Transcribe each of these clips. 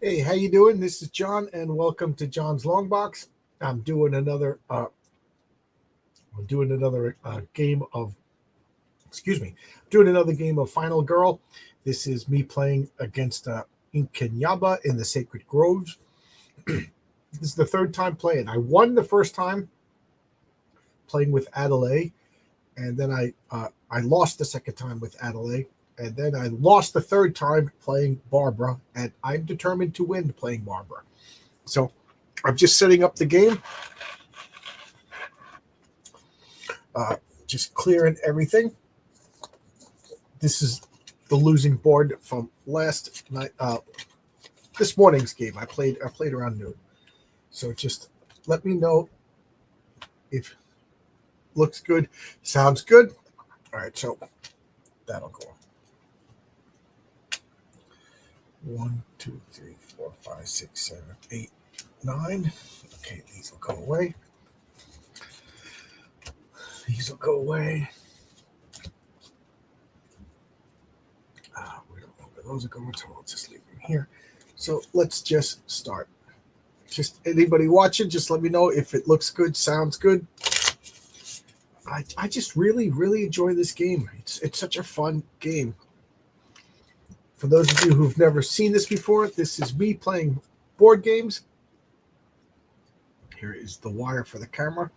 Hey, how you doing? This is John, and welcome to John's Long Box. I'm doing another. Game of. Excuse me. Doing another game of Final Girl. This is me playing against Inkanyamba in the Sacred Groves. This is the third time playing. I won the first time playing with Adelaide, and then I lost the second time with Adelaide, and then I lost the third time playing Barbara, and I'm determined to win playing Barbara. So I'm just setting up the game, just clearing everything. This is the losing board from last night, this morning's game. I played around noon. So just let me know if looks good, sounds good. All right, so that'll go. 1, 2, 3, 4, 5, 6, 7, 8, 9. Okay, these will go away. These will go away. We don't know where those are going, so we'll just leave them here. So let's just start. Just anybody watching, just let me know if it looks good, sounds good. I just really enjoy this game. It's such a fun game. For those of you who've never seen this before, this is me playing board games. Here is the wire for the camera.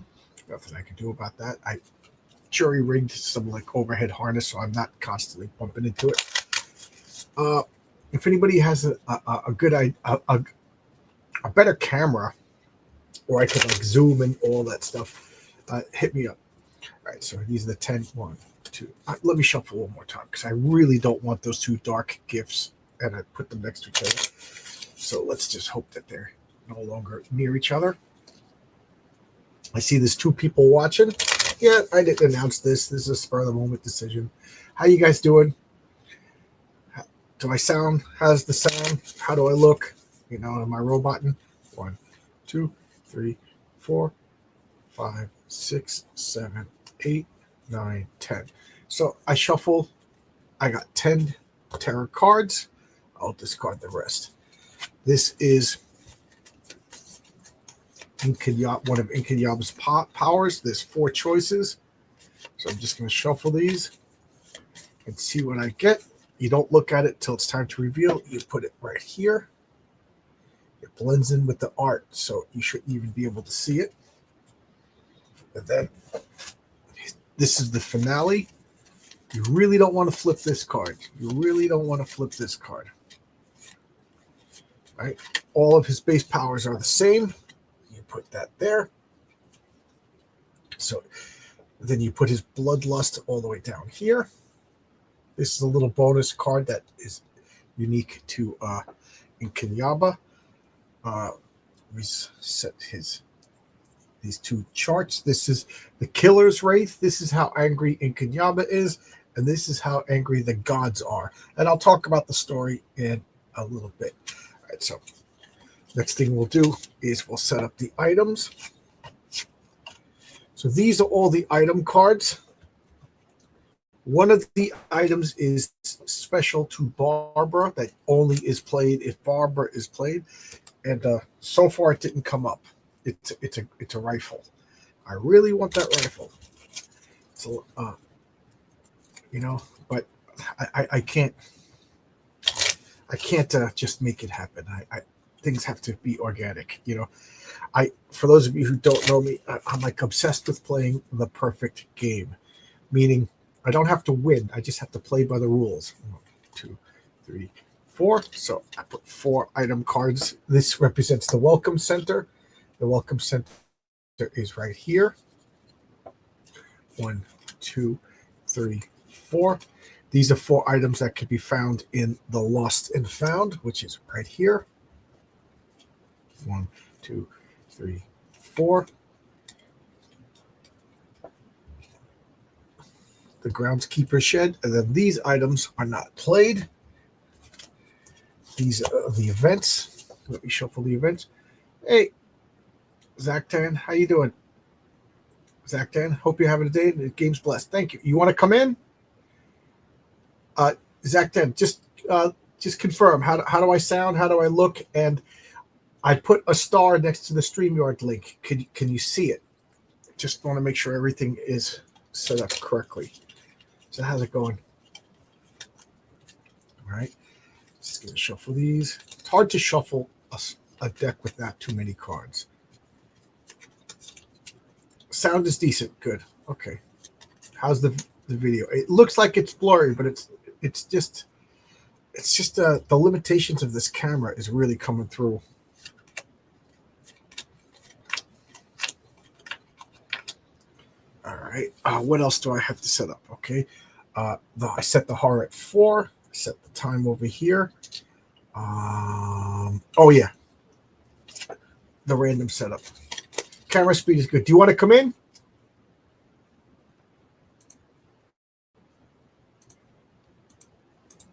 Nothing I can do about that. I jury rigged some like overhead harness, so I'm not constantly bumping into it. If anybody has a good a better camera, or I could like zoom and all that stuff, hit me up. All right, so these are the 10. 1, 2. Let me shuffle one more time because I really don't want those two dark gifts, and I put them next to each other. So let's just hope that they're no longer near each other. I see there's 2 people watching. Yeah, I didn't announce this. This is a spur of the moment decision. How you guys doing? Do I sound? How's the sound? How do I look? You know, am I roboting? 1, 2, 3, 4, 5, 6, 7, 8, 9, 10. So I shuffle. I got 10 tarot cards. I'll discard the rest. This is one of Inkanyamba's powers. There's 4 choices. So I'm just going to shuffle these and see what I get. You don't look at it till it's time to reveal. You put it right here. It blends in with the art, so you shouldn't even be able to see it. And then this is the finale. You really don't want to flip this card. You really don't want to flip this card. All right? All of his base powers are the same. You put that there. So then you put his bloodlust all the way down here. This is a little bonus card that is unique to Inkanyamba. We set these 2 charts. This is the Killer's Wraith. This is how angry Inkanyamba is, and this is how angry the gods are. And I'll talk about the story in a little bit. All right, so next thing we'll do is we'll set up the items. So these are all the item cards. One of the items is special to Barbara that only is played if Barbara is played, and so far it didn't come up. It's a rifle. I really want that rifle. So but I can't just make it happen. Things have to be organic. For those of you who don't know me, I'm like obsessed with playing the perfect game, meaning I don't have to win. I just have to play by the rules. 1, 2, 3, 4. So I put 4 item cards. This represents the Welcome Center. The Welcome Center is right here. 1, 2, 3, 4. These are 4 items that can be found in the Lost and Found, which is right here. 1, 2, 3, 4. The groundskeeper shed, and then these items are not played. These are the events. Let me shuffle the events. Hey, Zachtan, how you doing? Zachtan, hope you're having a day. The game's blessed. Thank you. You want to come in? Zachtan, just just confirm. How do I sound? How do I look? And I put a star next to the StreamYard link. Can you see it? Just want to make sure everything is set up correctly. So how's it going? All right. Just going to shuffle these. It's hard to shuffle a deck with not too many cards. Sound is decent. Good. Okay. How's the video? It looks like it's blurry, but it's just the limitations of this camera is really coming through. All right. What else do I have to set up? Okay. I set the horror at 4. Set the time over here. Oh yeah. The random setup. Camera speed is good. Do you want to come in?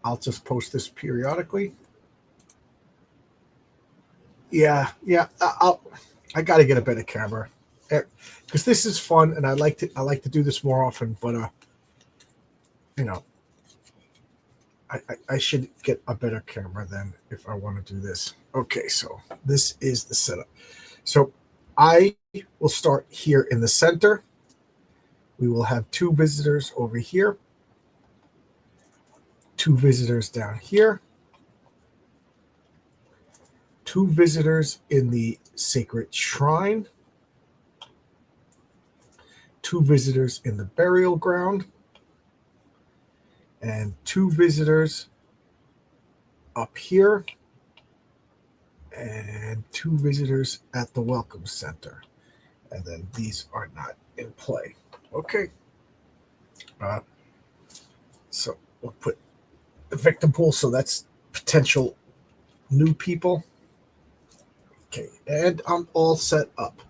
I'll just post this periodically. Yeah. I got to get a better camera because this is fun, and I like to do this more often. But you know, I should get a better camera then if I want to do this. Okay, so this is the setup. So I will start here in the center. We will have 2 visitors over here, 2 visitors down here, 2 visitors in the sacred shrine, 2 visitors in the burial ground, and 2 visitors up here, and 2 visitors at the welcome center. And then these are not in play. Okay. So we'll put the victim pool. So that's potential new people. Okay. And I'm all set up.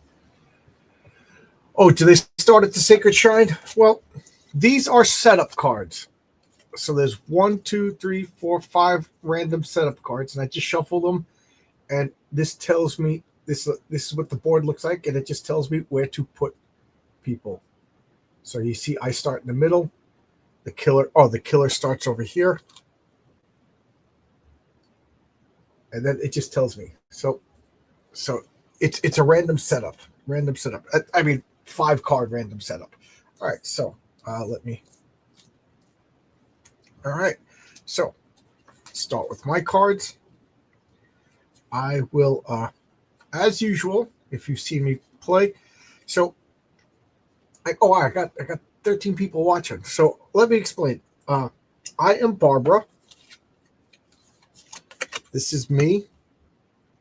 Oh, do they start at the sacred shrine? Well, these are setup cards. So there's 1, 2, 3, 4, 5 random setup cards, and I just shuffle them, and this tells me this is what the board looks like, and it just tells me where to put people. So you see, I start in the middle. The killer starts over here, and then it just tells me. So it's a random setup. I mean, 5-card random setup. All right, so let me. All right, so start with my cards. I will, as usual, if you've seen me play. So, I got 13 people watching. So let me explain. I am Barbara. This is me.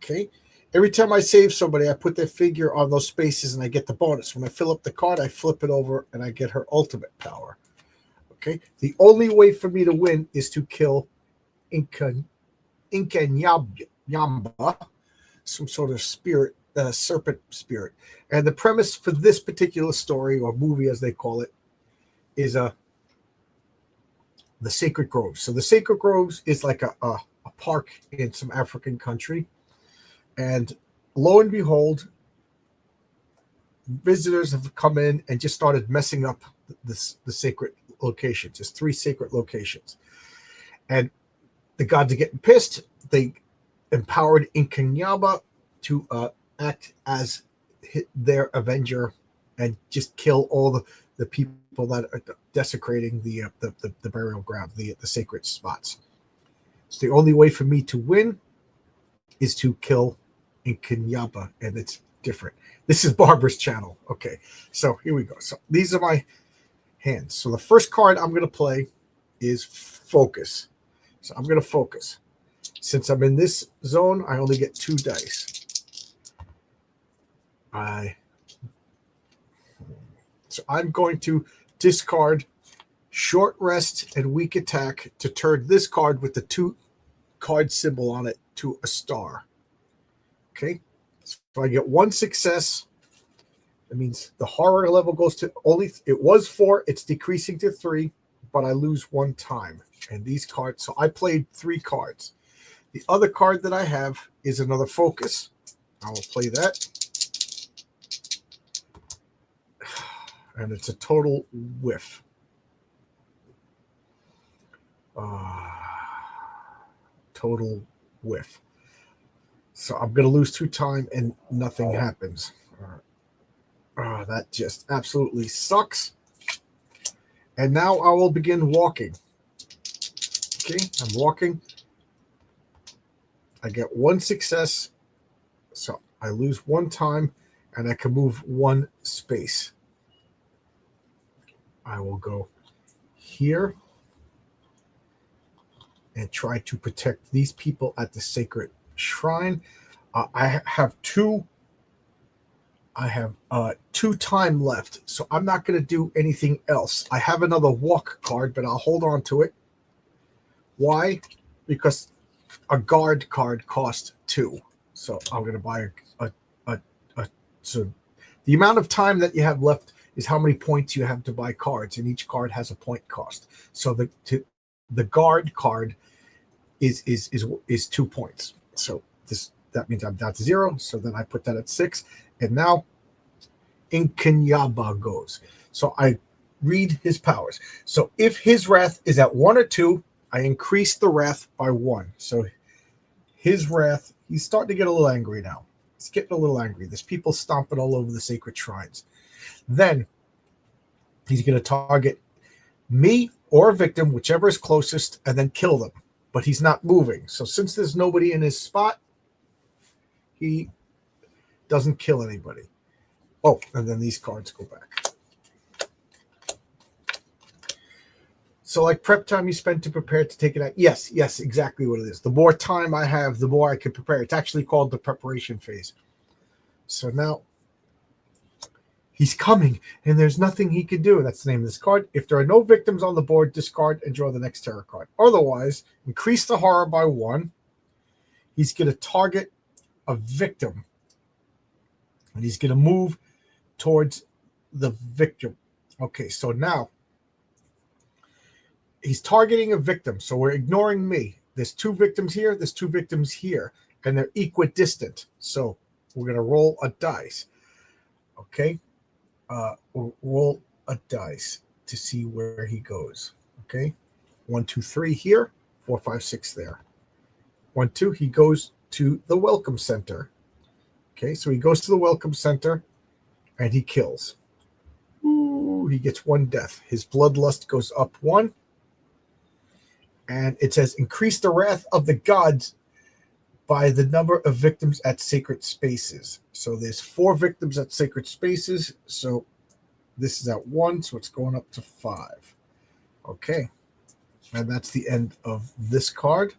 Okay. Every time I save somebody, I put their figure on those spaces and I get the bonus. When I fill up the card, I flip it over and I get her ultimate power. Okay. The only way for me to win is to kill Inkanyamba, some sort of spirit, serpent spirit. And the premise for this particular story, or movie as they call it, is the Sacred Groves. So the Sacred Groves is like a park in some African country. And lo and behold, visitors have come in and just started messing up the sacred locations. There's 3 sacred locations. And the gods are getting pissed. They empowered Inkanyamba to act as their avenger and just kill all the people that are desecrating the burial ground, the sacred spots. So the only way for me to win is to kill Inkanyamba, and it's different. This is Barbara's channel. Okay, so here we go. So these are my hands. So the first card I'm going to play is Focus. So I'm going to focus. Since I'm in this zone, I only get 2 dice. So I'm going to discard Short Rest and Weak Attack to turn this card with the 2 card symbol on it to a star. Okay, so if I get 1 success, that means the horror level goes to it was 4, it's decreasing to 3, but I lose 1 time. And these cards, so I played 3 cards. The other card that I have is another Focus. I will play that. And it's a total whiff. total whiff. So I'm going to lose 2 time and nothing happens. That just absolutely sucks. And now I will begin walking. Okay, I'm walking. I get 1 success. So I lose 1 time and I can move 1 space. I will go here and try to protect these people at the sacred shrine. I have 2 time left, so I'm not going to do anything else. I have another walk card, but I'll hold on to it. Why? Because a guard card costs 2, so I'm going to buy a so the amount of time that you have left is how many points you have to buy cards, and each card has a point cost. So the guard card is 2 points. So that means I'm down to 0. So then I put that at 6, and now Inkanyamba goes. So I read his powers. So if his wrath is at 1 or 2, I increase the wrath by 1. So his wrath, he's starting to get a little angry now. He's getting a little angry. There's people stomping all over the sacred shrines. Then he's going to target me or a victim, whichever is closest, and then kill them. But he's not moving. So since there's nobody in his spot, he doesn't kill anybody. Oh, and then these cards go back. So like prep time you spend to prepare to take it out. Yes, exactly what it is. The more time I have, the more I can prepare. It's actually called the preparation phase. So now he's coming, and there's nothing he can do. That's the name of this card. If there are no victims on the board, discard and draw the next terror card. Otherwise, increase the horror by 1. He's going to target a victim, and he's going to move towards the victim. Okay, so now he's targeting a victim, so we're ignoring me. There's 2 victims here, there's 2 victims here, and they're equidistant. So we're going to roll a dice. Okay, we'll roll a dice to see where he goes. Okay, 1, 2, 3 here, 4, 5, 6 there. 1, 2, he goes to the welcome center. Okay, so he goes to the welcome center and he kills. Ooh, he gets 1 death. His bloodlust goes up 1. And it says increase the wrath of the gods by the number of victims at sacred spaces. So there's 4 victims at sacred spaces. So this is at 1, so it's going up to 5. Okay. And that's the end of this card.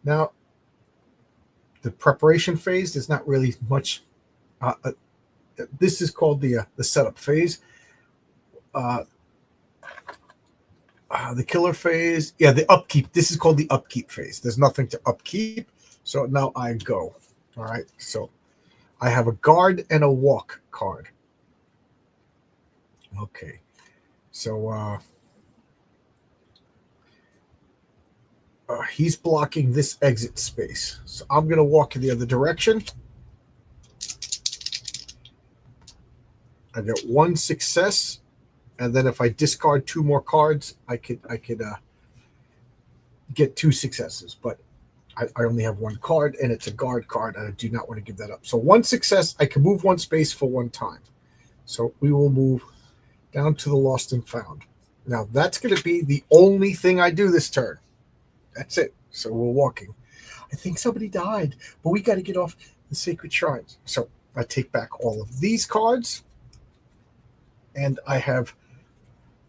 Now, the preparation phase, there's not really much. This is called the setup phase. The killer phase, the upkeep. This is called the upkeep phase. There's nothing to upkeep. So now I go. All right. So I have a guard and a walk card. Okay. So he's blocking this exit space. So I'm going to walk in the other direction. I get 1 success. And then if I discard 2 more cards, I could get 2 successes. But I only have 1 card, and it's a guard card, and I do not want to give that up. So 1 success, I can move 1 space for 1 time. So we will move down to the lost and found. Now, that's going to be the only thing I do this turn. That's it. So we're walking. I think somebody died, but we got to get off the sacred shrines. So I take back all of these cards, and I have...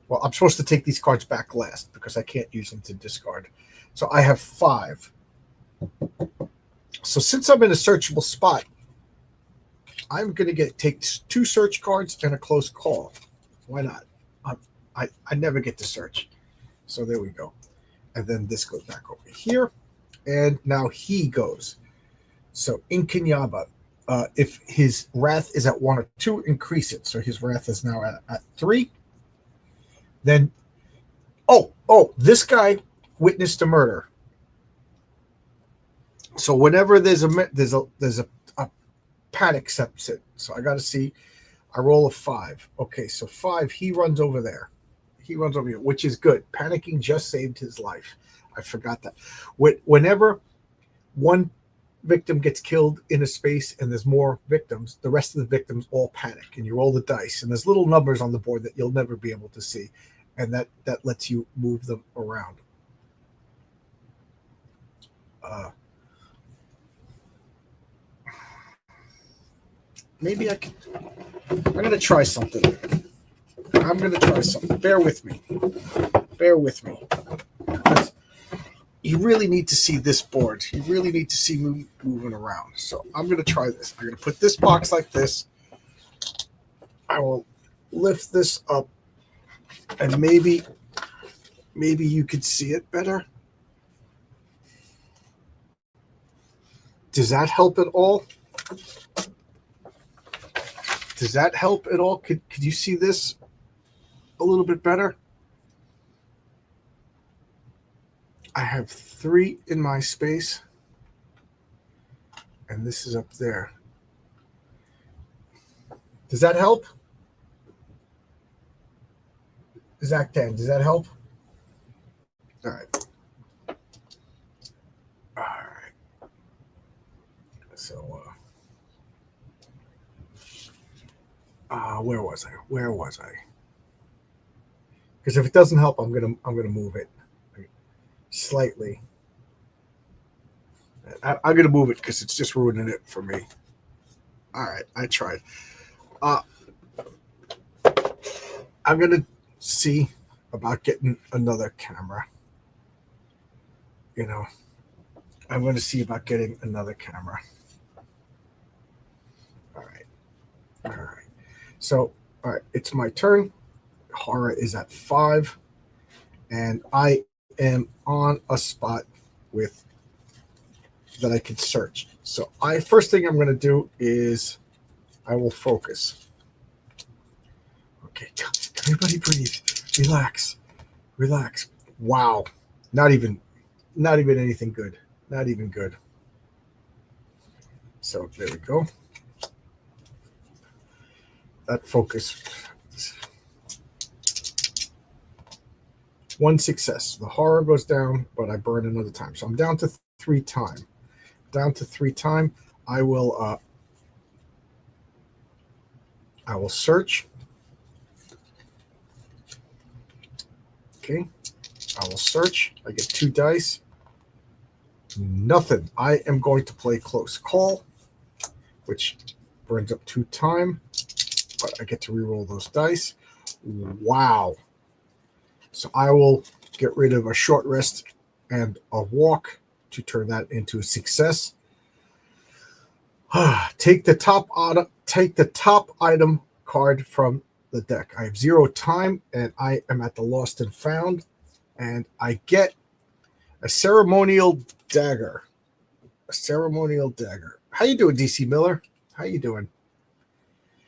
Well, I'm supposed to take these cards back last because I can't use them to discard. So I have 5. So since I'm in a searchable spot, I'm going to take 2 search cards and a close call. Why not? I never get to search. So there we go. And then this goes back over here. And now he goes. So Inkanyamba, if his wrath is at 1 or 2, increase it. So his wrath is now at 3. Then, this guy witnessed a murder. So whenever there's a panic sets it. So I got to see. I roll a 5. Okay, so 5. He runs over there. He runs over here, which is good. Panicking just saved his life. I forgot that. Whenever one victim gets killed in a space and there's more victims, the rest of the victims all panic, and you roll the dice, and there's little numbers on the board that you'll never be able to see, and that lets you move them around. Maybe I can. I'm gonna try something. I'm gonna try something. Bear with me. Bear with me. You really need to see this board. You really need to see me moving around. So I'm going to try this. I'm going to put this box like this. I will lift this up, and maybe you could see it better. Does that help at all? Does that help at all? Could you see this a little bit better? I have 3 in my space, and this is up there. Does that help? Zach 10, does that help? All right. All right. So, where was I? Where was I? Because if it doesn't help, I'm gonna move it slightly. I'm gonna move it because it's just ruining it for me. All right, I tried. I'm gonna see about getting another camera. You know, I'm gonna see about getting another camera. All right, all right. So, all right, it's my turn. Horror is at 5, and I am on a spot with that I can search. So first thing I'm going to do is I will focus. Okay, everybody breathe, relax. Wow, not even anything good. Not even good. So there we go. That focus. 1 success. The horror goes down, but I burn another time. So I'm down to 3 time. Down to 3 time. I will search. Okay. I will search. I get 2 dice. Nothing. I am going to play close call, which burns up 2 time, but I get to reroll those dice. Wow. So I will get rid of a short rest and a walk to turn that into a success. Take the top item card from the deck. I have 0 time, and I am at the lost and found, and I get a ceremonial dagger. A ceremonial dagger. How you doing, DC Miller? How you doing?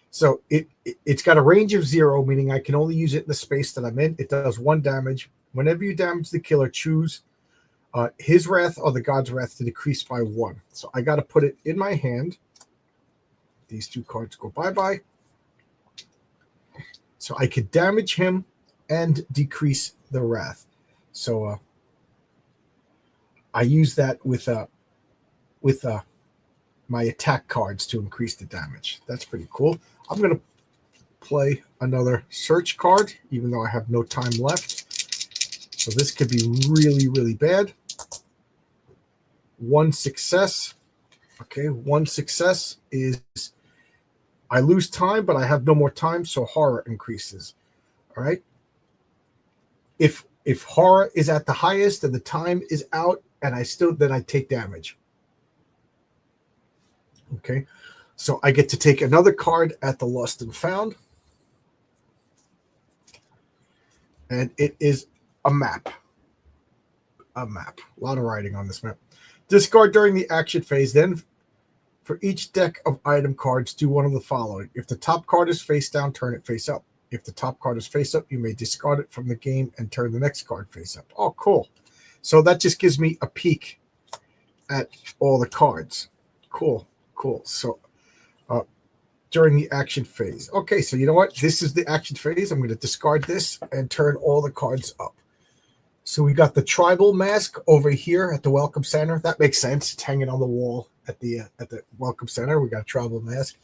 So it's got a range of 0, meaning I can only use it in the space that I'm in. It does 1 damage. Whenever you damage the killer, choose his wrath or the god's wrath to decrease by 1. So I got to put it in my hand. These 2 cards go bye-bye. So I could damage him and decrease the wrath. So I use that with my attack cards to increase the damage. That's pretty cool. I'm going to play another search card, even though I have no time left. So this could be really, really bad. 1 success. Okay, 1 success is I lose time, but I have no more time, so horror increases. All right. If horror is at the highest and the time is out, and then I take damage. Okay, so I get to take another card at the lost and found, and it is a map. A map. A lot of writing on this map. Discard during the action phase. Then, for each deck of item cards, do one of the following. If the top card is face down, turn it face up. If the top card is face up, you may discard it from the game and turn the next card face up. Oh, cool. So that just gives me a peek at all the cards. Cool. So during the action phase. Okay, so you know what? This is the action phase. I'm going to discard this and turn all the cards up. So we got the tribal mask over here at the welcome center. That makes sense. It's hanging on the wall at the welcome center. We got a tribal mask.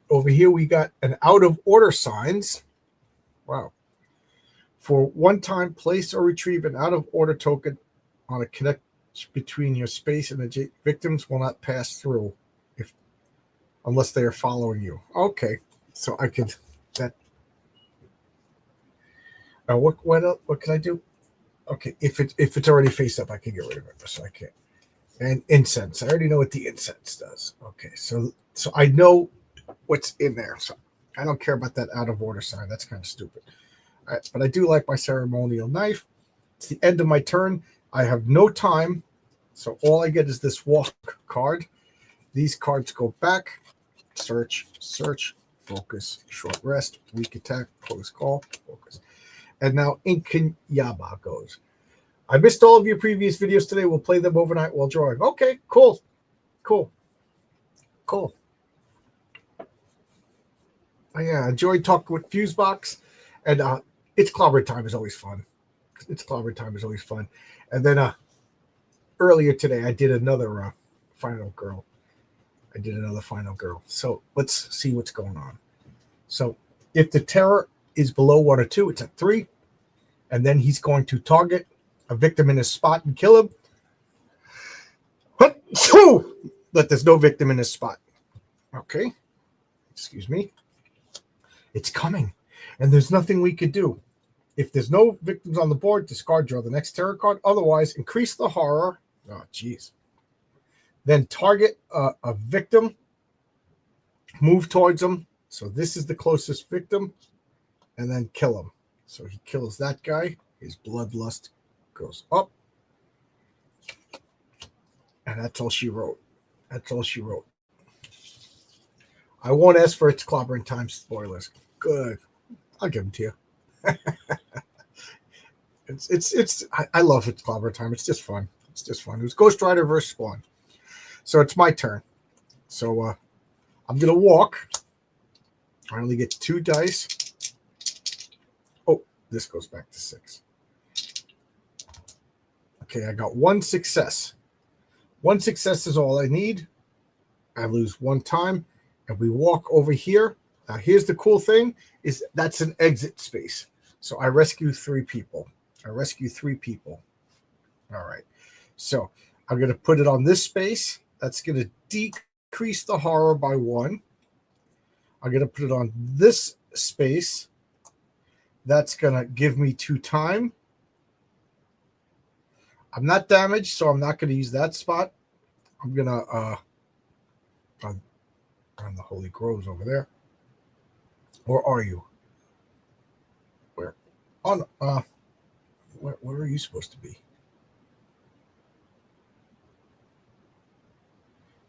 Over here we got an out of order signs. Wow. For one time, place or retrieve an out of order token on a connect between your space and the victims will not pass through if unless they are following you. Okay. So I could that what can I do? Okay, if it's already face up, I can get rid of it. So I can't. And incense. I already know what the incense does. Okay, so I know what's in there. So I don't care about that out of order sign. That's kind of stupid. All right, but I do like my ceremonial knife. It's the end of my turn. I have no time, so all I get is this walk card. These cards go back. Search, focus, short rest, weak attack, close call, focus. And now Inkanyamba goes. I missed all of your previous videos today. We'll play them overnight while drawing. Okay, cool. Oh, yeah, I enjoyed talking with Fusebox. And it's clobber time is always fun. And then earlier today, I did another final girl. So let's see what's going on. So if the terror is below 1 or 2, it's at 3. And then he's going to target a victim in his spot and kill him. But there's no victim in his spot. Okay. Excuse me. It's coming. And there's nothing we could do. If there's no victims on the board, discard, draw the next terror card. Otherwise, increase the horror. Oh, jeez. Then target a victim. Move towards him. So this is the closest victim. And then kill him. So he kills that guy. His bloodlust goes up. And that's all she wrote. I won't ask for its clobbering time spoilers. Good. I'll give them to you. I love its clobbering time. It's just fun. It was Ghost Rider versus Spawn. So it's my turn. So I'm gonna walk. I only get 2 dice. Oh, this goes back to 6. Okay, I got 1 success. 1 success is all I need. I lose 1 time, and we walk over here. Now, here's the cool thing: is that's an exit space. So I rescue 3 people. All right. So I'm going to put it on this space. That's going to decrease the horror by 1. I'm going to put it on this space. That's going to give me 2 time. I'm not damaged, so I'm not going to use that spot. I'm going to on the Holy Groves over there. Or are you? Where? On where are you supposed to be?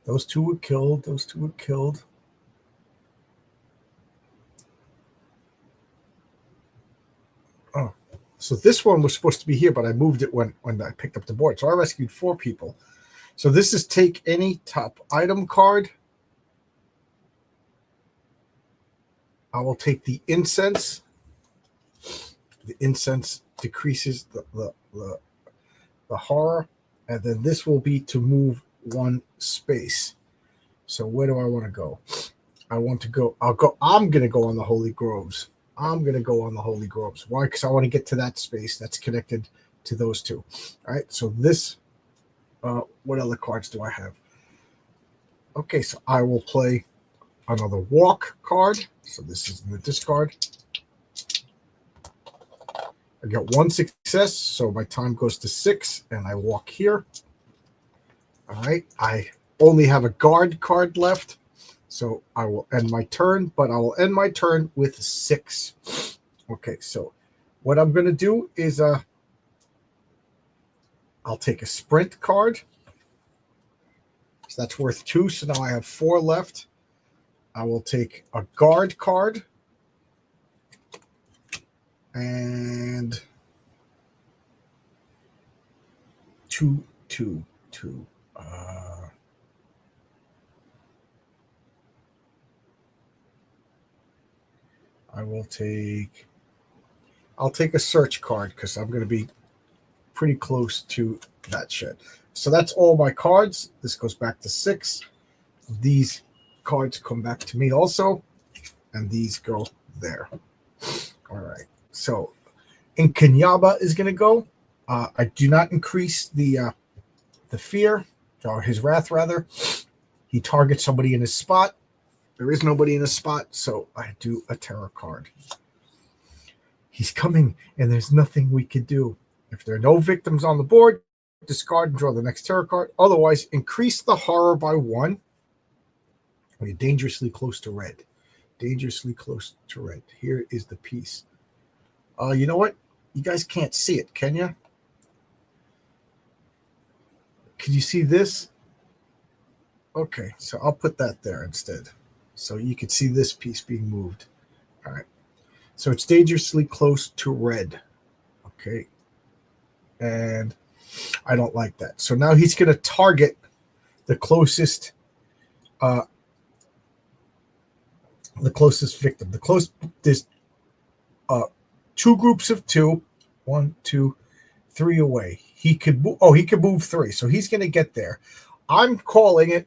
Those 2 were killed. Oh, so this one was supposed to be here, but I moved it when I picked up the board. So I rescued 4 people. So this is take any top item card. I will take the incense. The incense decreases the horror. And then this will be to move 1 space. So where do I want to go? I'm going to go on the Holy Groves. Why? Because I want to get to that space that's connected to those 2. All right. So this, what other cards do I have? Okay. So I will play another walk card. So this is the discard. I got 1 success. So my time goes to 6 and I walk here. All right. I only have a guard card left. So I will end my turn, but I will end my turn with 6. Okay, so what I'm going to do is I'll take a sprint card. So that's worth 2. So now I have 4 left. I will take a guard card. And 2, 2, 2. I'll take a search card because I'm going to be pretty close to that shit. So that's all my cards. This goes back to 6. These cards come back to me also, and these go there. All right. So Inkanyamba is going to go. I do not increase the fear, or his wrath rather. He targets somebody in his spot. There is nobody in his spot, so I do a terror card. He's coming, and there's nothing we can do. If there are no victims on the board, discard and draw the next terror card. Otherwise, increase the horror by 1. You're dangerously close to red. Dangerously close to red. Here is the piece. You know what? You guys can't see it, can you? Can you see this? Okay, so I'll put that there instead. So you can see this piece being moved. All right. So it's dangerously close to red. Okay. And I don't like that. So now he's going to target the closest victim. There's 2 groups of 2. 1, 2, 3 away. He could move 3. So he's going to get there. I'm calling it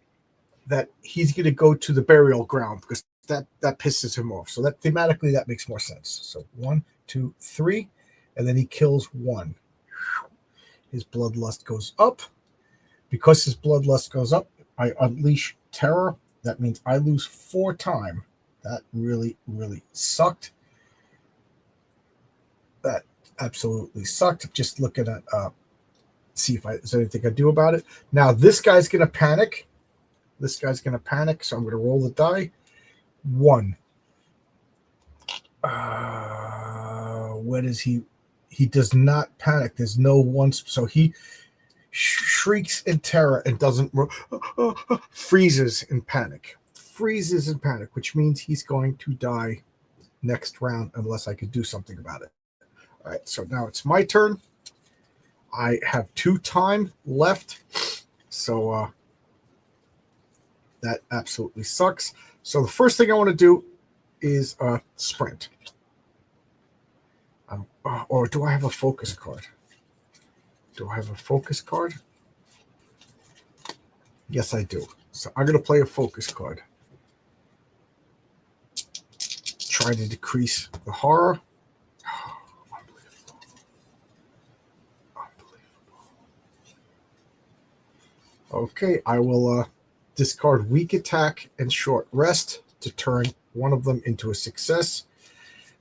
that he's going to go to the burial ground because that pisses him off. So that thematically that makes more sense. So 1, 2, 3, and then he kills 1. His bloodlust goes up. Because his bloodlust goes up, I unleash terror. That means I lose 4 time. That really, really sucked. That absolutely sucked. Just looking at see if there's anything I do about it. Now this guy's gonna panic. So I'm gonna roll the die. 1. What is he? He does not panic. There's no ones. So he shrieks in terror and doesn't freezes in panic, which means he's going to die next round unless I could do something about it. All right, so now it's my turn. I have 2 time left, so that absolutely sucks. So the first thing I want to do is sprint. Or do I have a focus card? Yes, I do. So I'm going to play a focus card. Try to decrease the horror. Unbelievable. Okay, I will discard weak attack and short rest to turn one of them into a success.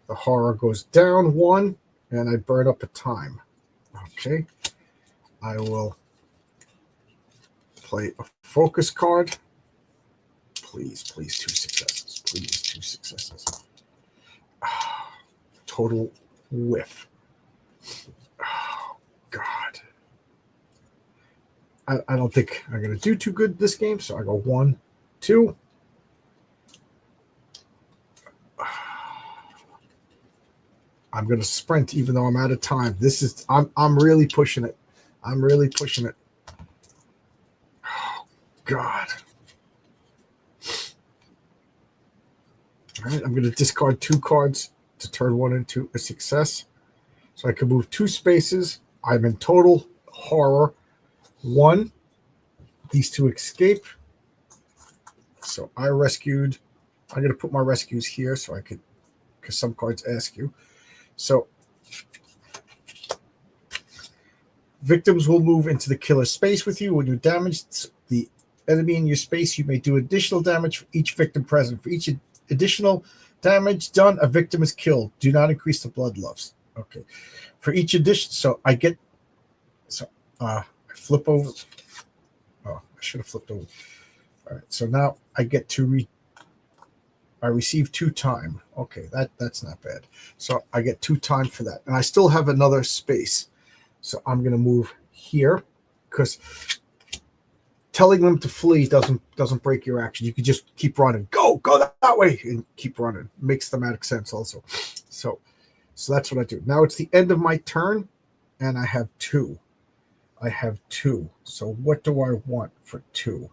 The horror goes down 1, and I burn up a time. Okay, I will play a focus card. Please, 2 successes. Please, 2 successes. Total whiff. Oh, God. I don't think I'm going to do too good this game, so I go 1, 2. I'm going to sprint even though I'm out of time. I'm really pushing it. Oh, God. All right, I'm going to discard 2 cards to turn 1 into a success. So I can move 2 spaces. I'm in total horror 1. These 2 escape. So I rescued. I'm going to put my rescues here so I could, because some cards ask you. So victims will move into the killer space with you. When you damage the enemy in your space, you may do additional damage for each victim present. For each additional damage done, a victim is killed. Do not increase the bloodlust. Okay. For each addition, so I get, so I flip over. Oh, I should have flipped over. All right. So now I get to I receive 2 time. Okay, that's not bad. So I get 2 time for that, and I still have another space. So I'm going to move here because telling them to flee doesn't break your action. You can just keep running. Go that way and keep running. Makes thematic sense also. So that's what I do. Now it's the end of my turn, and I have 2. So what do I want for 2?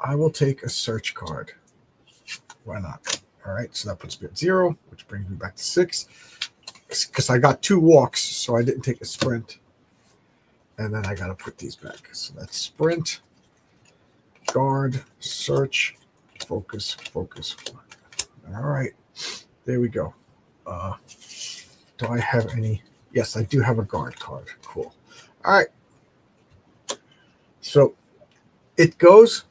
I will take a search card. Why not? All right, so that puts me at 0, which brings me back to 6. Because I got 2 walks, so I didn't take a sprint. And then I got to put these back. So that's sprint, guard, search, focus, focus. All right, there we go. Do I have any? Yes, I do have a guard card. Cool. All right. So it goes.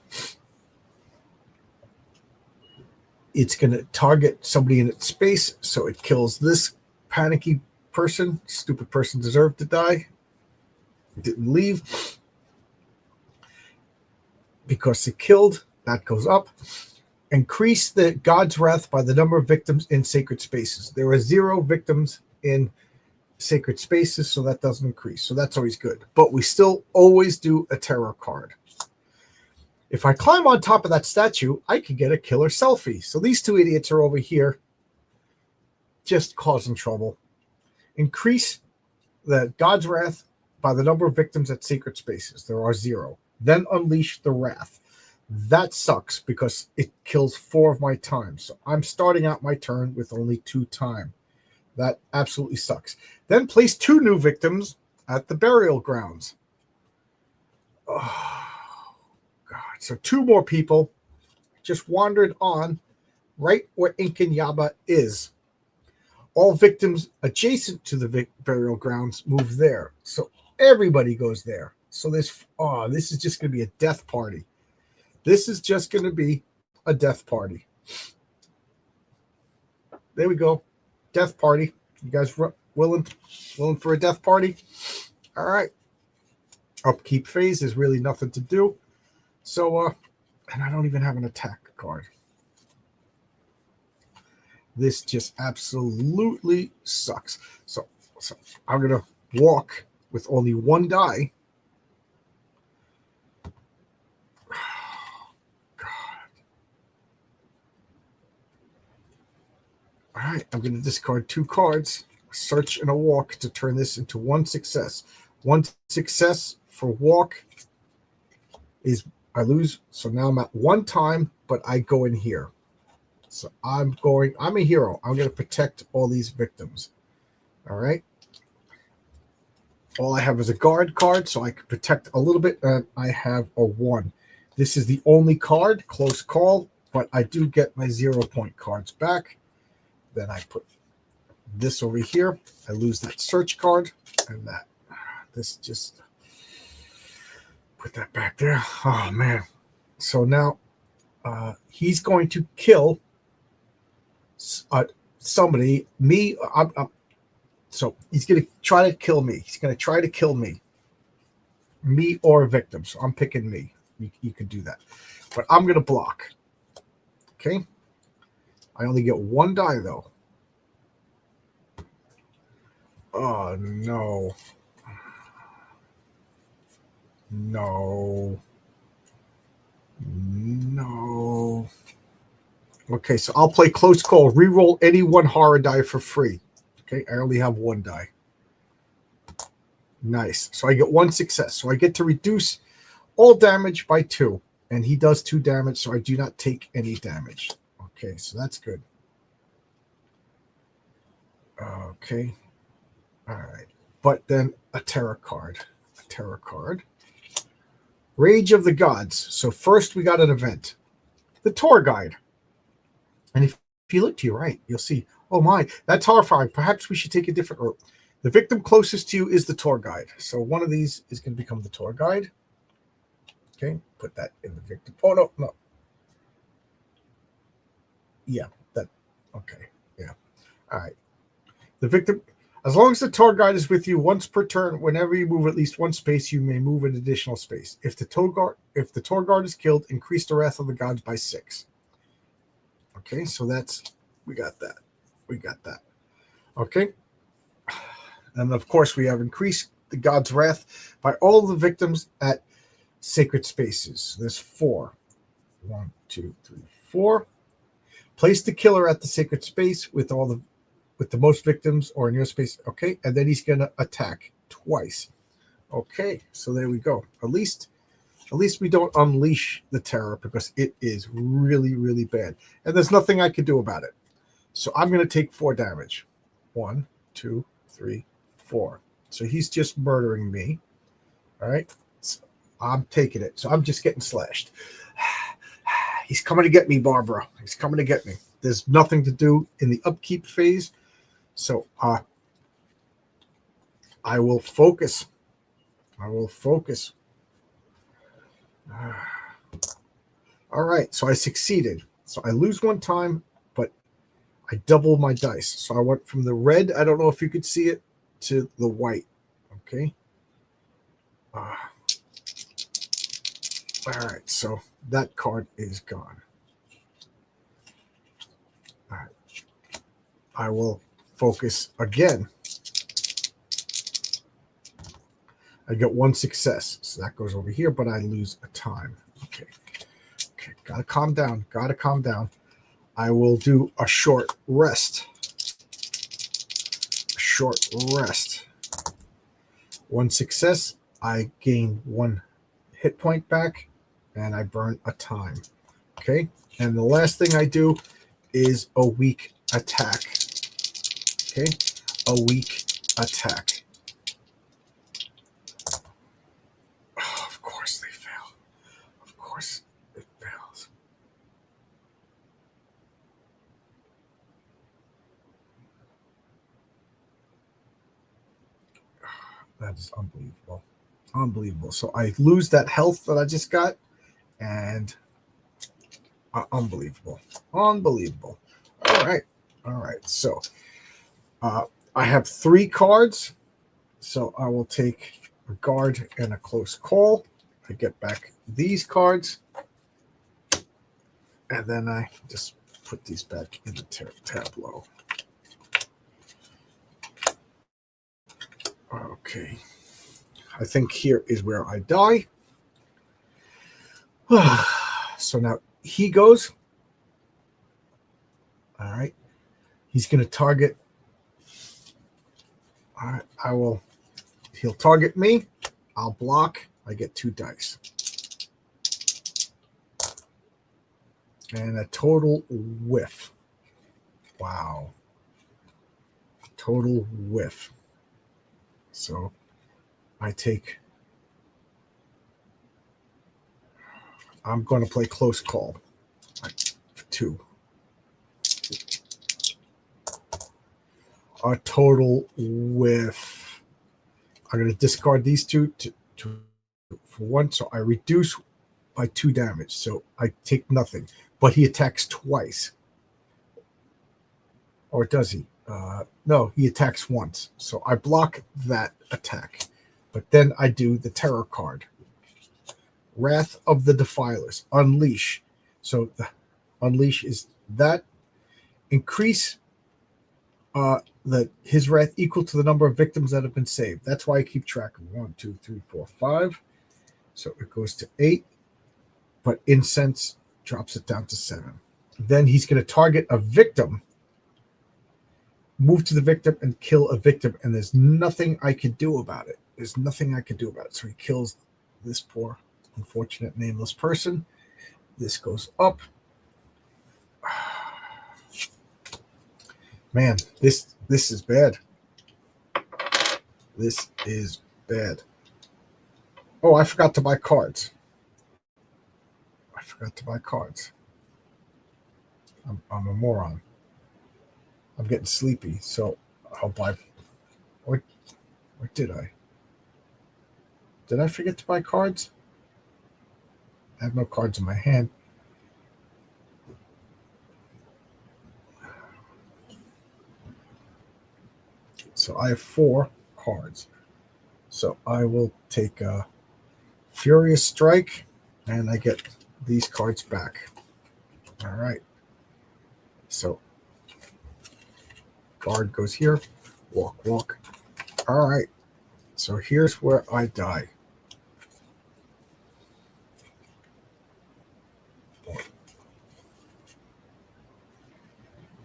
It's going to target somebody in its space, so it kills this panicky person. Stupid person deserved to die. Didn't leave because it killed. That goes up. Increase the God's wrath by the number of victims in sacred spaces. There are 0 victims in sacred spaces, so that doesn't increase. So that's always good. But we still always do a terror card. If I climb on top of that statue, I could get a killer selfie. So these 2 idiots are over here just causing trouble. Increase the God's wrath by the number of victims at sacred spaces. There are 0. Then unleash the wrath. That sucks because it kills 4 of my time. So I'm starting out my turn with only 2 time. That absolutely sucks. Then place 2 new victims at the burial grounds. Oh, God. So 2 more people just wandered on right where Inkanyamba is. All victims adjacent to the burial grounds move there. So everybody goes there. So this is just going to be a death party. This is just going to be a death party. There we go. Death party. You guys willing for a death party? All right. Upkeep phase is really nothing to do. So, and I don't even have an attack card. This just absolutely sucks. So I'm going to walk with only 1 die. All right, I'm going to discard 2 cards, search and a walk to turn this into 1 success. 1 success for walk is I lose. So now I'm at 1 time, but I go in here. So I'm a hero. I'm going to protect all these victims. All right. All I have is a guard card, so I can protect a little bit. And I have a 1. This is the only card, close call, but I do get my 0-point cards back. Then I put this over here. I lose that search card and that. This just put that back there. Oh, man. So now he's going to kill somebody. Me. So he's going to try to kill me. He's going to try to kill me. Me or a victim. So I'm picking me. You can do that. But I'm going to block. Okay. I only get 1 die, though. Oh, no. No. No. Okay, so I'll play close call. Reroll any 1 horror die for free. Okay, I only have 1 die. Nice. So I get 1 success. So I get to reduce all damage by 2. And he does 2 damage, so I do not take any damage. Okay, so that's good. Okay. All right. But then a terror card. A terror card. Rage of the Gods. So first we got an event. The tour guide. And if you look to your right, you'll see, oh my, that's horrifying. Perhaps we should take a different route. The victim closest to you is the tour guide. So one of these is going to become the tour guide. Okay, put that in the victim. Oh, no. Yeah, that, okay, yeah. All right. The victim, as long as the tour guide is with you once per turn, whenever you move at least 1 space, you may move an additional space. If the tour guard is killed, increase the wrath of the gods by 6. Okay, so we got that. Okay. And of course, we have increased the god's wrath by all the victims at sacred spaces. There's 4. 1, 2, 3, 4. Place the killer at the sacred space with the most victims or in your space. Okay, and then he's going to attack twice. Okay, so there we go. At least At least we don't unleash the terror because it is really, really bad. And there's nothing I can do about it. So I'm going to take 4 damage. 1, 2, 3, 4. So he's just murdering me. All right. So I'm taking it. So I'm just getting slashed. He's coming to get me, Barbara. He's coming to get me. There's nothing to do in the upkeep phase. So I will focus. I will focus. All right. So I succeeded. So I lose 1 time, but I double my dice. So I went from the red, I don't know if you could see it, to the white. Okay. All right. So that card is gone. All right. I will focus again. I get 1 success. So that goes over here, but I lose a time. Okay. Okay. Gotta calm down. Gotta calm down. I will do a short rest. A short rest. 1 success. I gain 1 hit point back, and I burn a time. Okay. And the last thing I do is a weak attack. Okay. A weak attack. Oh, of course they fail. Of course it fails. That is unbelievable. Unbelievable. So I lose that health that I just got, and unbelievable. Unbelievable. All right. All right. So I have 3 cards. So I will take a guard and a close call. I get back these cards. And then I just put these back in the tableau. Okay. I think here is where I die. So now he goes. All right. He's going to target. All right. He'll target me. I'll block. I get 2 dice. And a total whiff. Wow. Total whiff. So I'm going to play close call. 2. A total whiff. I'm going to discard these 2 for 1. So I reduce by 2 damage. So I take nothing. But he attacks twice. Or does he? No, he attacks once. So I block that attack. But then I do the terror card. Wrath of the Defilers. Unleash. So the unleash is that. Increase his wrath equal to the number of victims that have been saved. That's why I keep track of 1, 2, 3, 4, 5. So it goes to 8. But incense drops it down to 7. Then he's going to target a victim. Move to the victim and kill a victim, and there's nothing I can do about it. There's nothing I can do about it. So he kills this poor, unfortunate, nameless person. This goes up. Man, this is bad. This is bad. Oh, I forgot to buy cards. I forgot to buy cards. I'm a moron. I'm getting sleepy, so I'll buy. Or did I? Did I forget to buy cards? I have no cards in my hand. So I have 4 cards. So I will take a Furious Strike, and I get these cards back. All right. So guard goes here. Walk, walk. All right. So here's where I die.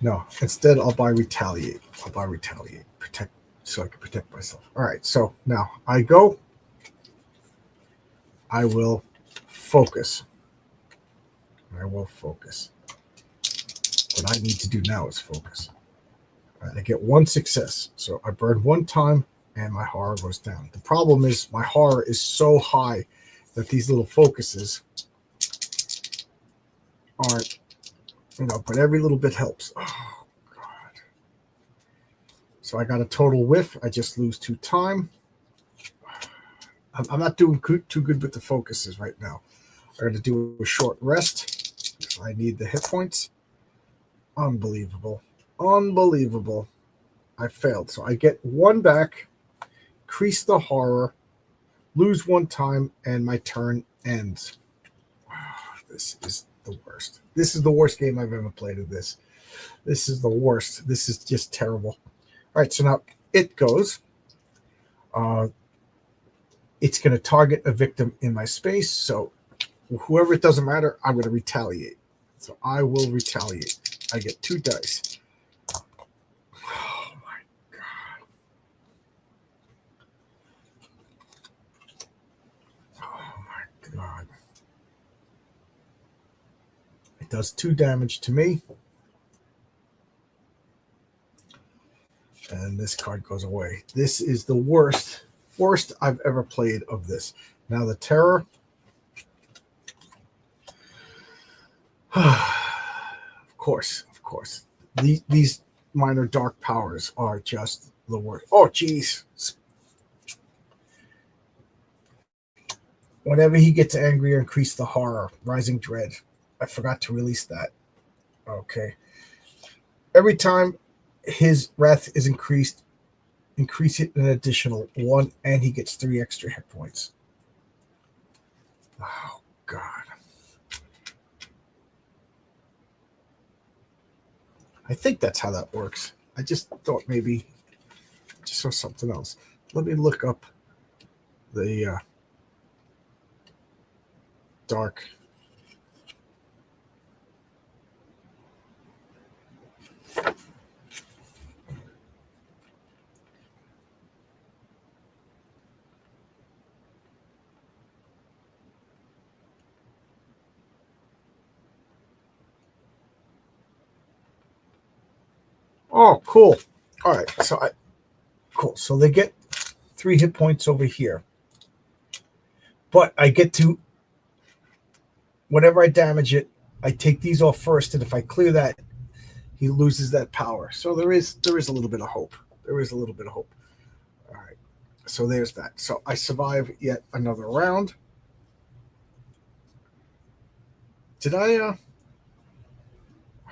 No, instead I'll buy Retaliate. I'll buy Retaliate. Protect, so I can protect myself. All right. So now I go. I will focus. I will focus. What I need to do now is focus. All right, I get one success. So I burn one time and my horror goes down. The problem is my horror is so high that these little focuses aren't, but every little bit helps. Oh, God. So I got a total whiff. I just lose 2 time. I'm not doing too good with the focuses right now. I got to do a short rest because I need the hit points. Unbelievable. Unbelievable. I failed. So I get 1 back, increase the horror, lose 1 time, and my turn ends. This is the worst. This is the worst game I've ever played of this. This is the worst. This is just terrible. All right, so now it goes. It's going to target a victim in my space. So whoever, it doesn't matter, I'm going to retaliate. So I will retaliate. I get 2 dice. Oh, my God. Oh, my God. It does 2 damage to me. And this card goes away. This is the worst I've ever played of this. Now the terror. Of course. These minor dark powers are just the worst. Oh, jeez. Whenever he gets angry or increase the horror, rising dread. I forgot to release that. Okay. Every time his wrath is increased, increase it an additional 1, and he gets 3 extra hit points. Oh, God. I think that's how that works. I just thought maybe I just saw something else. Let me look up the dark. Oh, cool. All right. Cool. So they get 3 hit points over here. But I get to, whenever I damage it, I take these off first. And if I clear that, he loses that power. So there is a little bit of hope. There is a little bit of hope. All right. So there's that. So I survive yet another round. Did I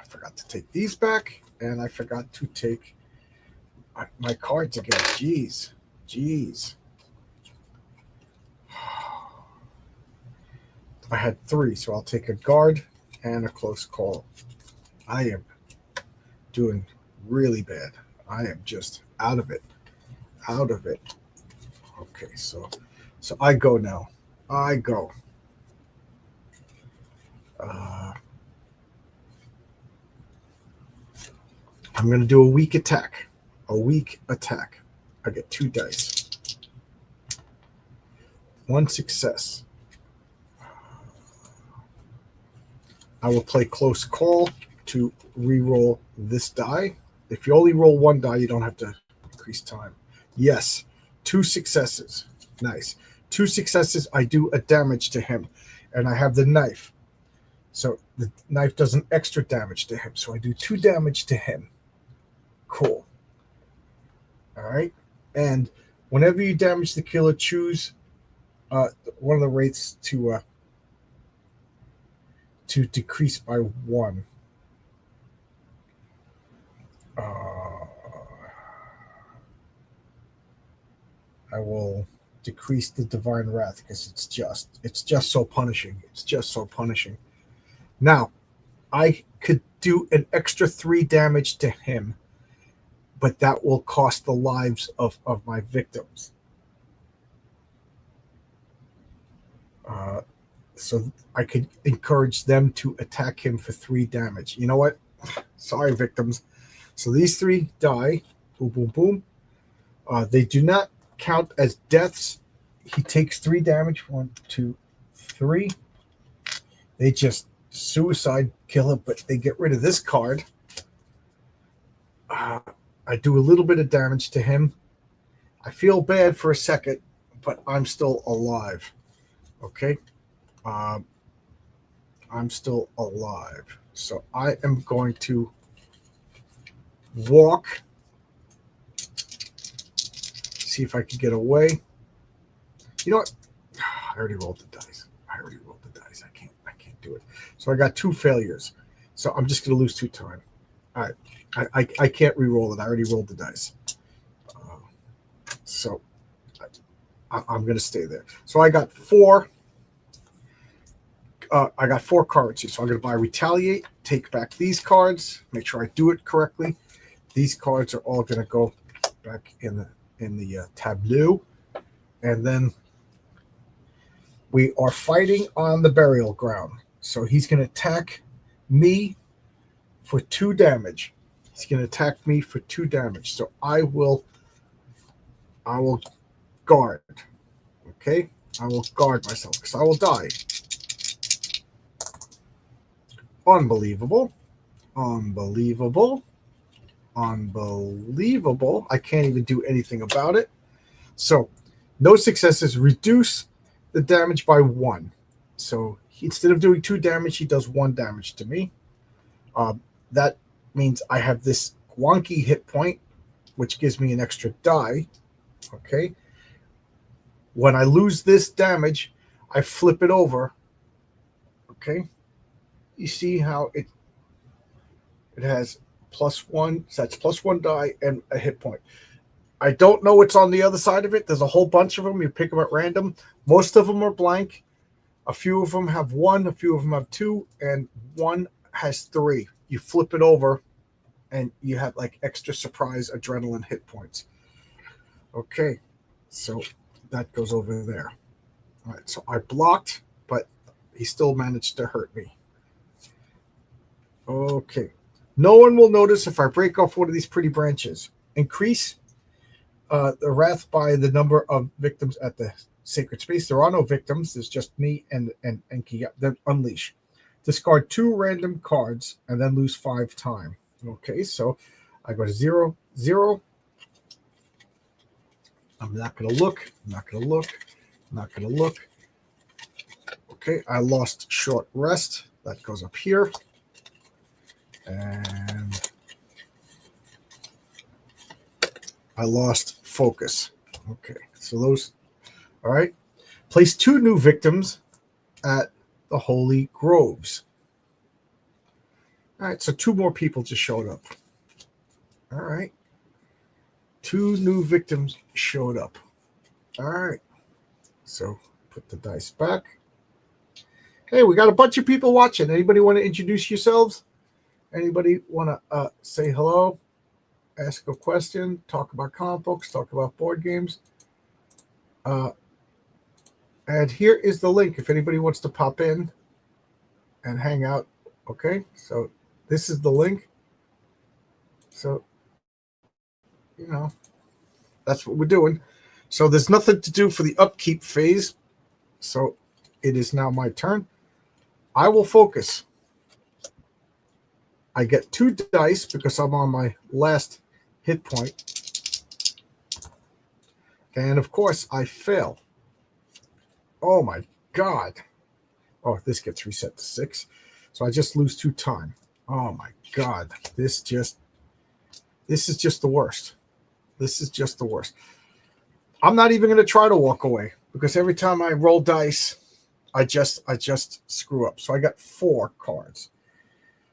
forgot to take these back, and I forgot to take my cards again. Jeez. I had 3, so I'll take a guard and a close call. I am doing really bad. I am just out of it. Okay, so I go now. I go. I'm going to do a weak attack. I get 2 dice. 1 success. I will play close call to re-roll this die. If you only roll 1 die, you don't have to increase time. Yes, 2 successes. Nice. 2 successes. I do a damage to him, and I have the knife. So the knife does an extra damage to him. So I do 2 damage to him. Cool. All right. And whenever you damage the killer, choose one of the rates to decrease by 1. I will decrease the divine wrath because it's just so punishing. Now, I could do an extra 3 damage to him, but that will cost the lives of my victims. So I could encourage them to attack him for 3 damage. You know what? Sorry, victims. So these 3 die. Boom, boom, boom. They do not count as deaths. He takes 3 damage. 1, 2, 3. They just suicide kill him, but they get rid of this card. I do a little bit of damage to him. I feel bad for a second, but I'm still alive. Okay? I'm still alive. So I am going to walk. See if I can get away. You know what? I already rolled the dice. I can't do it. So I got 2 failures. So I'm just going to lose 2 time. All right. I can't re-roll it. I already rolled the dice. So I'm going to stay there. So I got 4. I got 4 cards here. So I'm going to buy Retaliate, take back these cards, make sure I do it correctly. These cards are all going to go back in the tableau. And then we are fighting on the burial ground. So he's going to attack me for 2 damage. He's going to attack me for 2 damage. So I will guard. Okay? I will guard myself because I will die. Unbelievable. Unbelievable. Unbelievable. I can't even do anything about it. So no successes. Reduce the damage by 1. So instead of doing 2 damage, he does 1 damage to me. That means I have this wonky hit point, which gives me an extra die. Okay. When I lose this damage, I flip it over. Okay. You see how it has +1. So that's +1 die and a hit point. I don't know what's on the other side of it. There's a whole bunch of them. You pick them at random. Most of them are blank. A few of them have 1. A few of them have 2. And 1 has 3. You flip it over and you have like extra surprise adrenaline hit points. Okay. So that goes over there. All right. So I blocked, but he still managed to hurt me. Okay. No one will notice if I break off one of these pretty branches. Increase the wrath by the number of victims at the sacred space. There are no victims. There's just me and Inkanyamba. Then unleash. Discard 2 random cards and then lose 5 time. Okay, so I go to 0, 0. I'm not going to look. I'm not going to look. I'm not going to look. Okay, I lost short rest. That goes up here. And I lost focus. Okay, so those. All right. Place 2 new victims at the Holy Groves. All right, so 2 more people just showed up. All right. 2 new victims showed up. All right. So put the dice back. Hey, we got a bunch of people watching. Anybody want to introduce yourselves? Anybody want to say hello? Ask a question? Talk about comic books? Talk about board games? And here is the link if anybody wants to pop in and hang out. Okay, so this is the link. So, that's what we're doing. So there's nothing to do for the upkeep phase. So it is now my turn. I will focus. I get 2 dice because I'm on my last hit point. And of course, I fail. Oh my God. Oh, this gets reset to 6. So I just lose 2 time. Oh my God. This is just the worst. This is just the worst. I'm not even going to try to walk away because every time I roll dice, I just screw up. So I got 4 cards.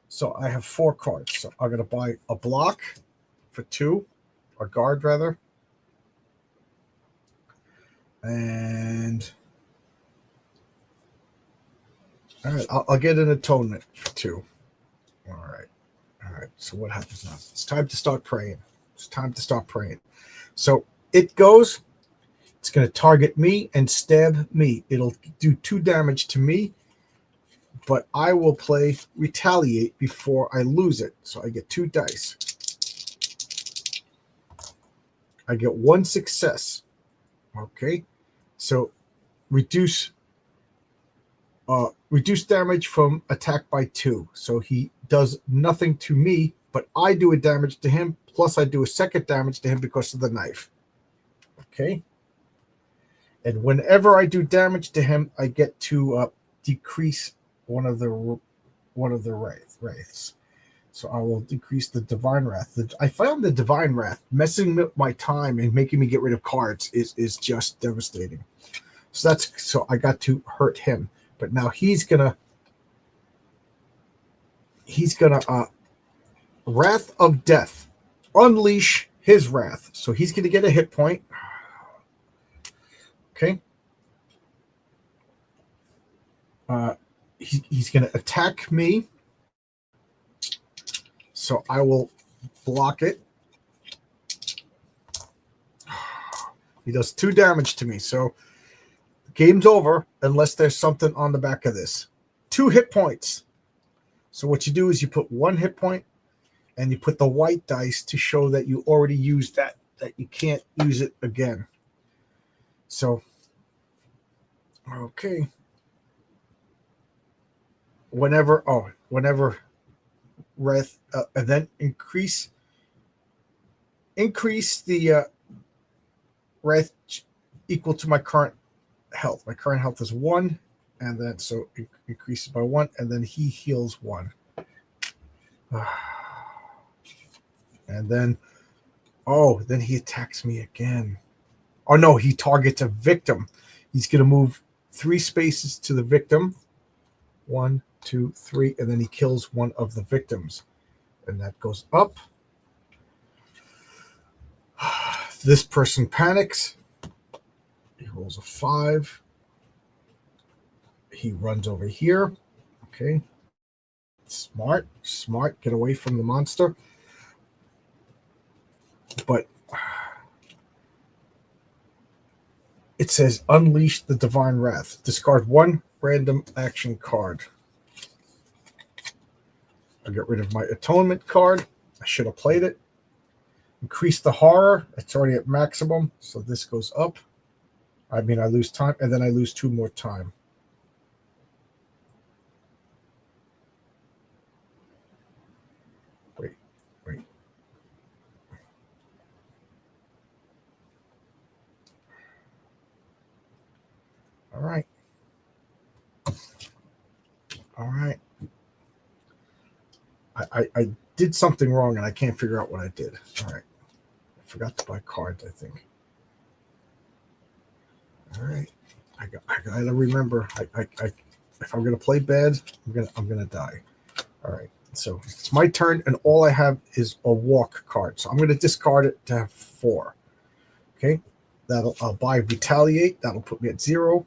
So I have 4 cards. So I'm going to buy a block for 2, or guard rather. And all right, I'll get an atonement for 2. All right. So what happens now? It's time to start praying. It's time to start praying. So it goes. It's going to target me and stab me. It'll do 2 damage to me, but I will play Retaliate before I lose it. So I get 2 dice. I get 1 success. Okay. So reduce Reduce damage from attack by 2. So he does nothing to me, but I do a damage to him, plus I do a second damage to him because of the knife. Okay. And whenever I do damage to him, I get to decrease one of the wraiths. So I will decrease the Divine Wrath. I found the Divine Wrath messing up my time and making me get rid of cards is just devastating. So I got to hurt him. But now he's gonna Wrath of Death. Unleash his wrath. So he's gonna get a hit point. Okay. He's gonna attack me. So I will block it. He does 2 damage to me. So game's over unless there's something on the back of this. 2 hit points. So what you do is you put 1 hit point and you put the white dice to show that you already used that you can't use it again. So, okay. Whenever wrath, and then increase the wrath equal to my current health. My current health is 1, and then so it increases by 1, and then he heals 1. And then then he attacks me again. Oh no, he targets a victim. He's gonna move 3 spaces to the victim. 1, 2, 3, and then he kills one of the victims. And that goes up. This person panics. He rolls a 5. He runs over here. Okay. Smart. Get away from the monster. But it says unleash the Divine Wrath. Discard 1 random action card. I'll get rid of my atonement card. I should have played it. Increase the horror. It's already at maximum, so this goes up. I mean, I lose time, and then I lose 2 more time. Wait. All right. I did something wrong, and I can't figure out what I did. All right. I forgot to buy cards, I think. All right. I gotta remember. If I'm gonna play bad, I'm gonna die. All right. So it's my turn, and all I have is a walk card. So I'm gonna discard it to have 4. Okay. I'll buy Retaliate. That'll put me at 0.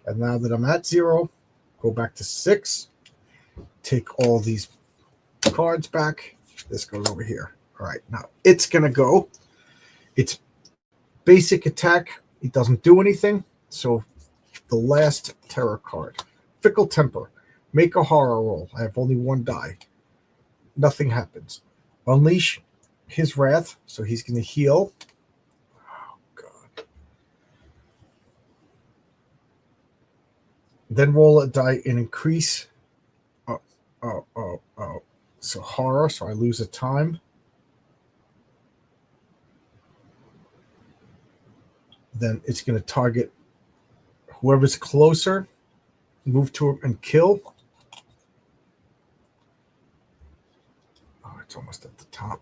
And now that I'm at 0, go back to 6. Take all these cards back. This goes over here. All right. Now it's gonna go. It's basic attack. It doesn't do anything. So the last terror card. Fickle Temper. Make a horror roll. I have only 1 die. Nothing happens. Unleash his wrath. So he's going to heal. Oh, God. Then roll a die and increase. Oh. So horror. So I lose a time. Then it's going to target whoever's closer. Move to him and kill. Oh, it's almost at the top.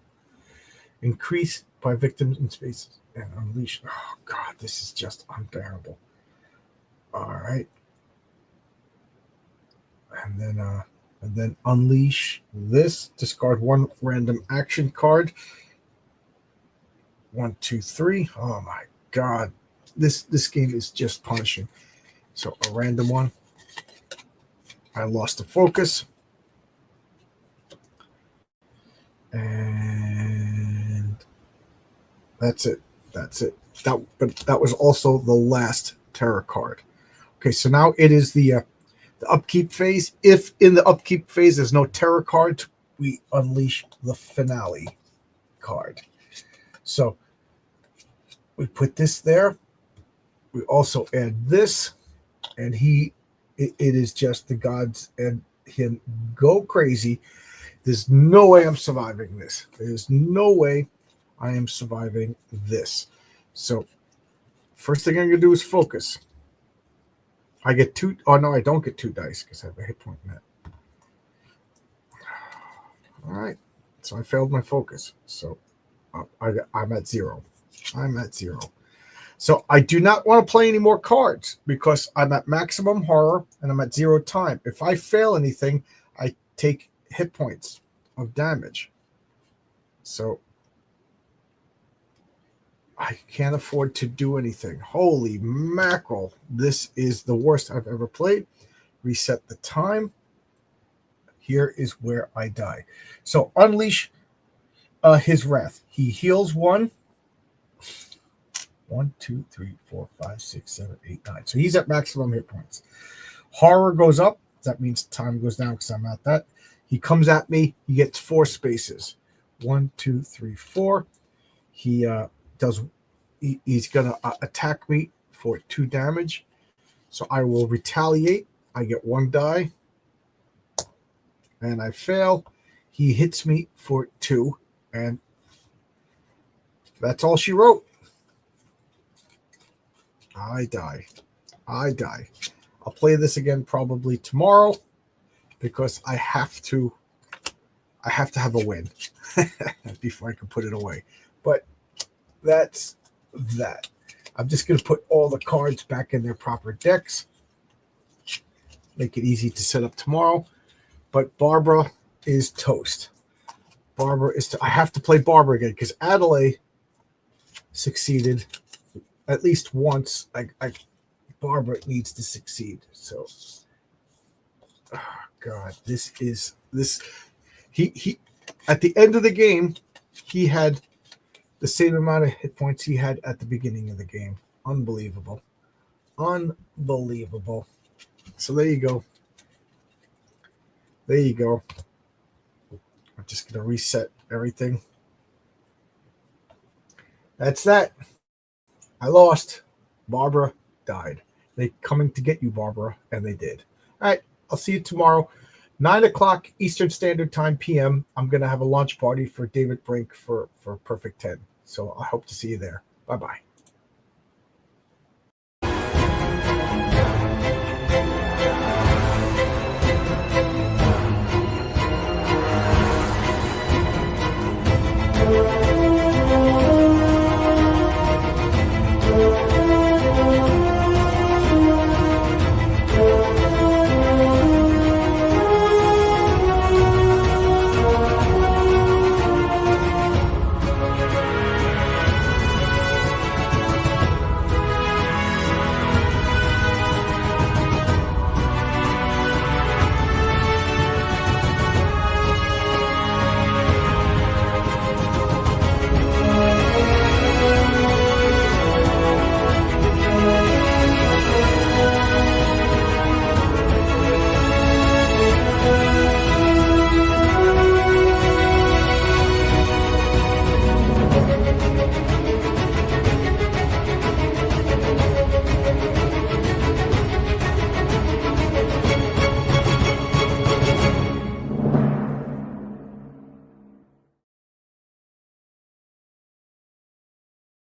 Increase by victims in spaces and unleash. Oh God, this is just unbearable. All right, and then unleash this. Discard 1 random action card. 1, 2, 3. Oh my God, this game is just punishing. So a random one. I lost the focus. And that's it. That was also the last terror card. Okay, so now it is the upkeep phase. If in the upkeep phase there's no terror card, we unleash the finale card. So we put this there. We also add this, and he it is just the gods and him go crazy. There's no way I'm surviving this. There's no way I am surviving this. So first thing I'm gonna do is focus. I get two. Oh no, I don't get 2 dice because I have a hit point net. All right, so I failed my focus. So I'm at 0. I'm at 0. So I do not want to play any more cards because I'm at maximum horror and I'm at 0 time. If I fail anything, I take hit points of damage. So I can't afford to do anything. Holy mackerel. This is the worst I've ever played. Reset the time. Here is where I die. So unleash his wrath. He heals 1. 1, 2, 3, 4, 5, 6, 7, 8, 9. So he's at maximum hit points. Horror goes up. That means time goes down because I'm at that. He comes at me. He gets 4 spaces. 1, 2, 3, 4. He he's gonna attack me for 2 damage. So I will retaliate. I get 1 die. And I fail. He hits me for 2. And that's all she wrote. I die. I die. I'll play this again probably tomorrow because I have to have a win before I can put it away. But that's that. I'm just going to put all the cards back in their proper decks. Make it easy to set up tomorrow. But Barbara is toast. I have to play Barbara again because Adelaide succeeded at least once. Barbara needs to succeed. So, oh God, he at the end of the game, he had the same amount of hit points he had at the beginning of the game. Unbelievable. Unbelievable. So there you go. There you go. I'm just going to reset everything. That's that. I lost. Barbara died. They coming to get you, Barbara, and they did. All right. I'll see you tomorrow. 9 o'clock Eastern Standard Time PM. I'm going to have a launch party for David Brink for Perfect 10. So I hope to see you there. Bye-bye.